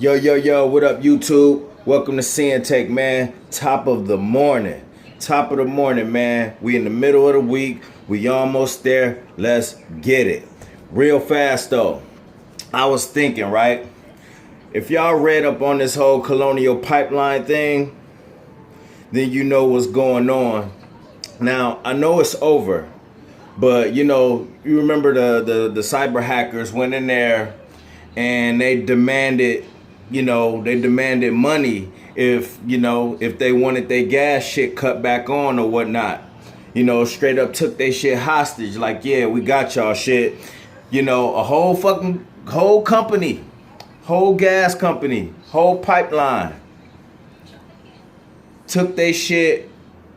Yo, what up, YouTube? Welcome to Sinn-Take, man. Top of the morning, man. We in the middle of the week. We almost there. Let's get it. Real fast, though. I was thinking, right? If y'all read up on this whole Colonial Pipeline thing, then you know what's going on. Now, I know it's over, but, you remember the cyber hackers went in there and they demanded money if they wanted their gas shit cut back on or whatnot. Straight up took their shit hostage. Like, yeah, we got y'all shit. A whole company, whole gas company, whole pipeline took their shit.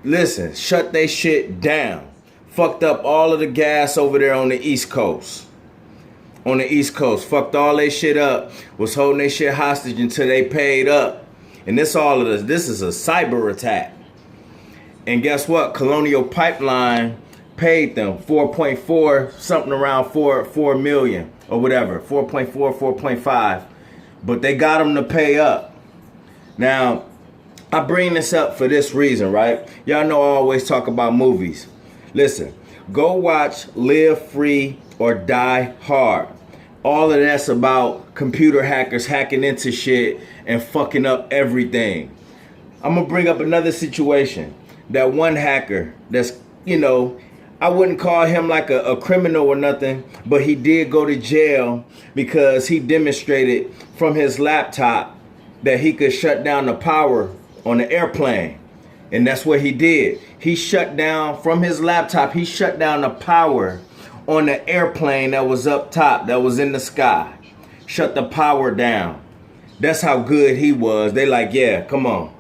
Listen, shut their shit down. Fucked up all of the gas over there on the East Coast. Fucked all they shit up. Was holding their shit hostage until they paid up. And this is a cyber attack. And guess what? Colonial Pipeline paid them 4.4, something around 4 million or whatever. 4.4, 4.5. But they got them to pay up. Now, I bring this up for this reason, right? Y'all know I always talk about movies. Listen, go watch Live Free or Die Hard. All of that's about computer hackers hacking into shit and fucking up everything. I'm gonna bring up another situation. That one hacker that's, I wouldn't call him like a criminal or nothing, but he did go to jail because he demonstrated from his laptop that he could shut down the power on the airplane. And that's what he did. He shut down from his laptop. He shut down the power on the airplane that was up top, that was in the sky. Shut the power down. That's how good he was. They like, yeah, come on.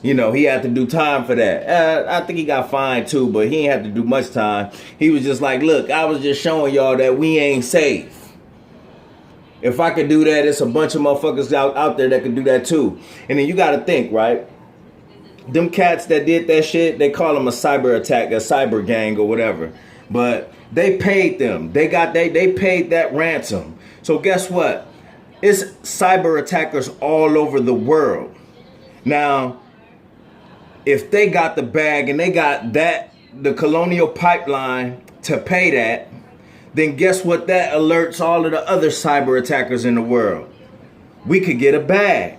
He had to do time for that. I think he got fined too, but he ain't have to do much time. He was just like, look, I was just showing y'all that we ain't safe. If I could do that, it's a bunch of motherfuckers out there that could do that too. And then you got to think, right? Them cats that did that shit, they call them a cyber attack, a cyber gang or whatever. But they paid them. They paid that ransom. So guess what? It's cyber attackers all over the world. Now, if they got the bag and they got the Colonial Pipeline to pay that, then guess what? That alerts all of the other cyber attackers in the world. We could get a bag.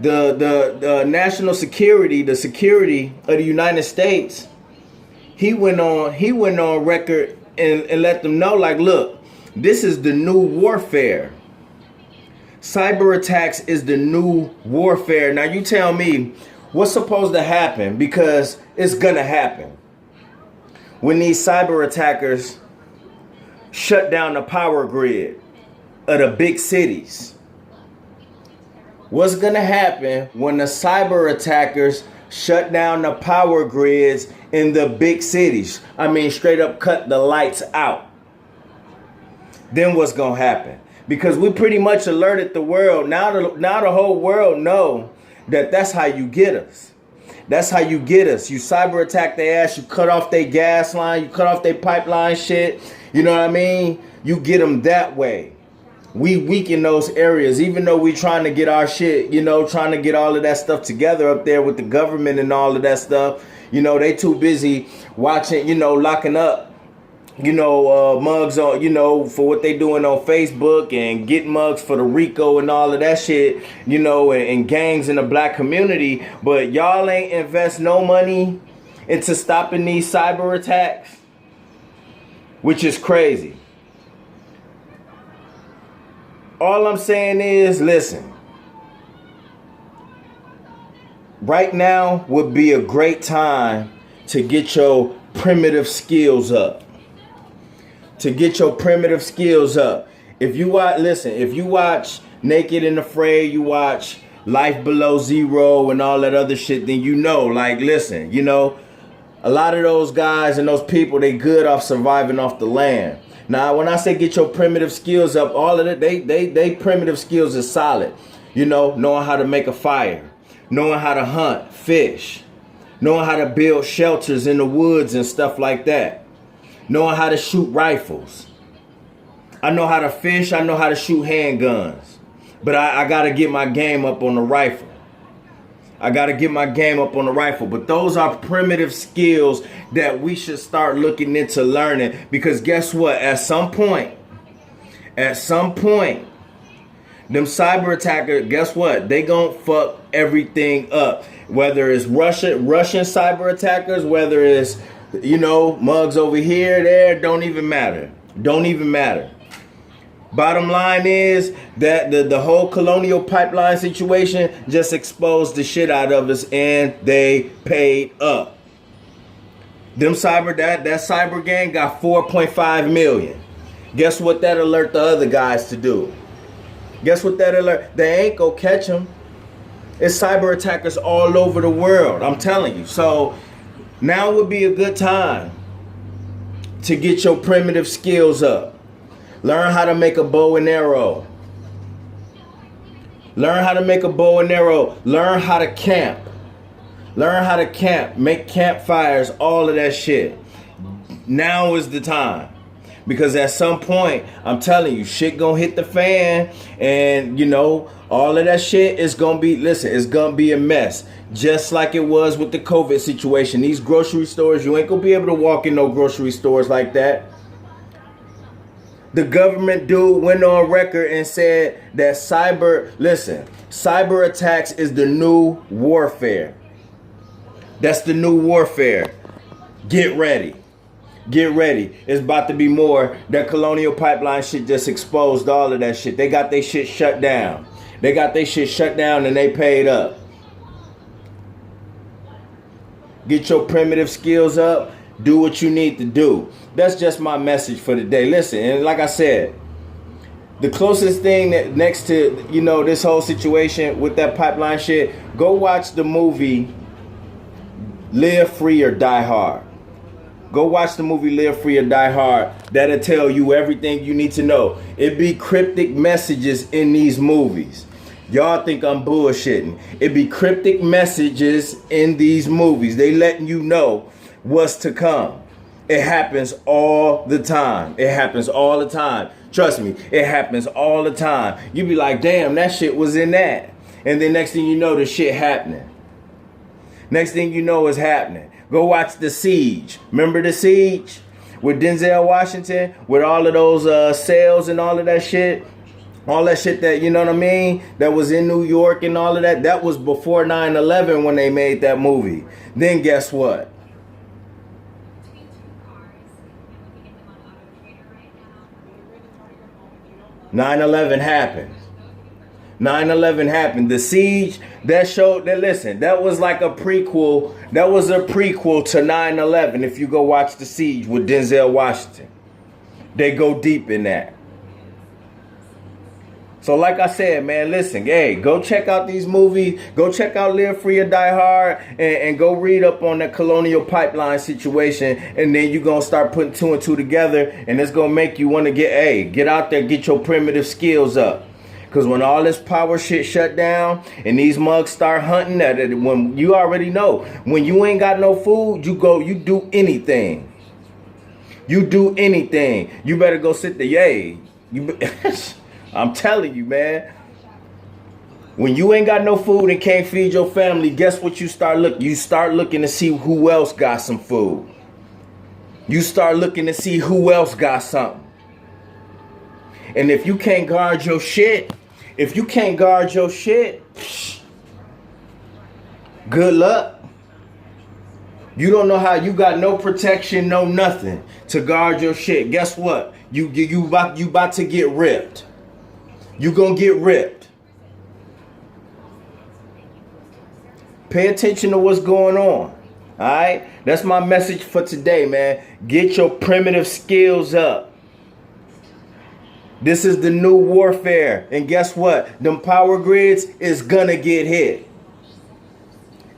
The national security, the security of the United States, he went on record and let them know, like, look, this is the new warfare. Cyber attacks is the new warfare. Now you tell me what's supposed to happen, because it's gonna happen. When these cyber attackers shut down the power grid of the big cities. What's gonna happen when the cyber attackers shut down the power grids in the big cities? I mean, straight up cut the lights out. Then what's gonna happen? Because we pretty much alerted the world. Now the whole world know that that's how you get us. That's how you get us. You cyber attack their ass. You cut off their gas line. You cut off their pipeline shit. You know what I mean? You get them that way. We weaken those areas, even though we trying to get our shit, trying to get all of that stuff together up there with the government and all of that stuff. They too busy watching, locking up, mugs on, for what they doing on Facebook and getting mugs for the RICO and all of that shit, and gangs in the black community. But y'all ain't invest no money into stopping these cyber attacks, which is crazy. All I'm saying is, listen, right now would be a great time to get your primitive skills up. If you watch Naked and Afraid, you watch Life Below Zero and all that other shit, then a lot of those guys and those people, they good off surviving off the land. Now, when I say get your primitive skills up, all of it, they primitive skills is solid. Knowing how to make a fire, knowing how to hunt, fish, knowing how to build shelters in the woods and stuff like that, knowing how to shoot rifles. I know how to fish. I know how to shoot handguns. But I got to get my game up on the rifle. I got to get my game up on the rifle. But those are primitive skills that we should start looking into learning. Because guess what? At some point, them cyber attackers, guess what? They gonna fuck everything up. Whether it's Russian cyber attackers, whether it's, mugs over here, there, don't even matter. Don't even matter. Bottom line is that the whole Colonial Pipeline situation just exposed the shit out of us, and they paid up. That cyber gang got 4.5 million. Guess what that alert the other guys to do? Guess what that alert? They ain't gonna catch them. It's cyber attackers all over the world. I'm telling you. So now would be a good time to get your primitive skills up. Learn how to make a bow and arrow. Learn how to make a bow and arrow. Learn how to camp. Learn how to camp. Make campfires. All of that shit. Now is the time. Because at some point, I'm telling you, shit gonna hit the fan. And, all of that shit is gonna be, it's gonna be a mess. Just like it was with the COVID situation. These grocery stores, you ain't gonna be able to walk in no grocery stores like that. The government dude went on record and said that cyber attacks is the new warfare. That's the new warfare. Get ready. Get ready. It's about to be more. That Colonial Pipeline shit just exposed all of that shit. They got their shit shut down. And they paid up. Get your primitive skills up. Do what you need to do. That's just my message for today. Listen, and like I said, the closest thing that next to, this whole situation with that pipeline shit, go watch the movie Live Free or Die Hard. Go watch the movie Live Free or Die Hard. That'll tell you everything you need to know. It be cryptic messages in these movies. Y'all think I'm bullshitting. It be cryptic messages in these movies. They letting you know what's to come. It happens all the time. Trust me, it happens all the time. You be like, damn, that shit was in that. And then next thing you know, the shit happening. Next thing you know is happening. Go watch The Siege. Remember The Siege? With Denzel Washington? With all of those sales and all of that shit? All that shit that, that was in New York and all of that. That was before 9/11 when they made that movie. Then guess what? 9/11 happened. 9/11 happened. The Siege, that was like a prequel. That was a prequel to 9/11. If you go watch The Siege with Denzel Washington, they go deep in that. So like I said, man, listen, hey, go check out these movies. Go check out Live Free or Die Hard and go read up on that Colonial Pipeline situation. And then you're going to start putting two and two together. And it's going to make you want to get out there, get your primitive skills up. Because when all this power shit shut down and these mugs start hunting at it, when you already know, when you ain't got no food, you do anything. You do anything. You better go sit there. I'm telling you, man. When you ain't got no food and can't feed your family, guess what you start looking? You start looking to see who else got some food. You start looking to see who else got something. And if you can't guard your shit, good luck. You don't know how, you got no protection, no nothing to guard your shit. Guess what? You about to get ripped. You gonna get ripped. Pay attention to what's going on. All right? That's my message for today, man. Get your primitive skills up. This is the new warfare. And guess what? Them power grids is gonna get hit.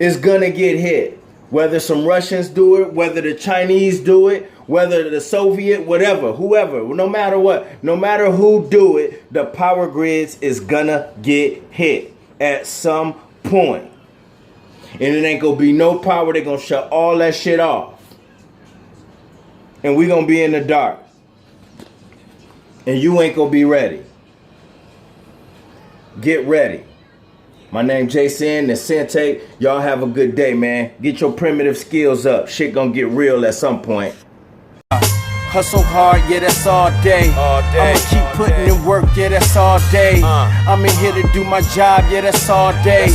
It's gonna get hit. Whether some Russians do it, whether the Chinese do it, whether the Soviet, whatever, whoever, no matter what, no matter who do it, the power grids is gonna get hit at some point. And it ain't gonna be no power. They're gonna shut all that shit off. And we gonna be in the dark. and you ain't gonna be ready. Get ready. My name Jason and Sinn-Take. Y'all have a good day, man. Get your primitive skills up. Shit gonna get real at some point. Hustle hard, yeah, that's all day. I'ma keep putting in work, yeah, that's all day. I'm in here to do my job, yeah, that's all day.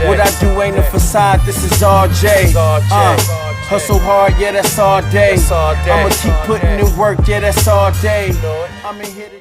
What I do ain't a facade, this is all J. Hustle hard, yeah, that's all day. I'ma keep putting in work, yeah, that's all day. I'm in here to